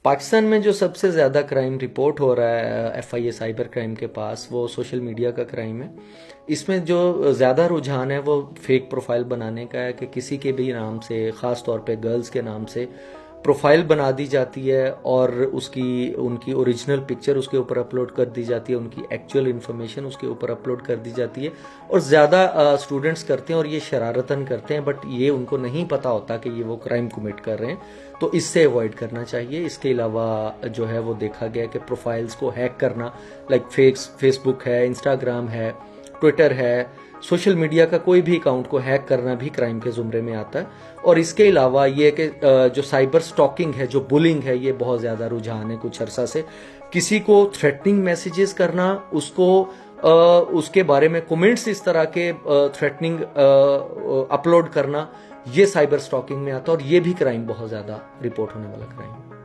पाकिस्तान में जो सबसे ज़्यादा क्राइम रिपोर्ट हो रहा है FIA साइबर क्राइम के पास, वो सोशल मीडिया का क्राइम है। इसमें जो ज़्यादा रुझान है वो फेक प्रोफाइल बनाने का है कि किसी के भी नाम से, ख़ास तौर पे गर्ल्स के नाम से प्रोफाइल बना दी जाती है और उनकी ओरिजिनल पिक्चर उसके ऊपर अपलोड कर दी जाती है, उनकी एक्चुअल इन्फॉर्मेशन उसके ऊपर अपलोड कर दी जाती है। और ज़्यादा स्टूडेंट्स करते हैं और ये शरारतन करते हैं, बट ये उनको नहीं पता होता कि ये वो क्राइम कमिट कर रहे हैं, तो इससे अवॉइड करना चाहिए। इसके अलावा जो है वो देखा गया कि प्रोफाइल्स को हैक करना, लाइक फेसबुक है, इंस्टाग्राम है, ट्विटर है, सोशल मीडिया का कोई भी अकाउंट को हैक करना भी क्राइम के जुमरे में आता है। और इसके अलावा ये कि जो साइबर स्टॉकिंग है, जो बुलिंग है, ये बहुत ज़्यादा रुझान है कुछ अरसा से। किसी को थ्रेटनिंग मैसेजेस करना, उसके बारे में कमेंट्स इस तरह के थ्रेटनिंग अपलोड करना, ये साइबर स्टॉकिंग में आता है और ये भी क्राइम बहुत ज़्यादा रिपोर्ट होने वाला क्राइम है।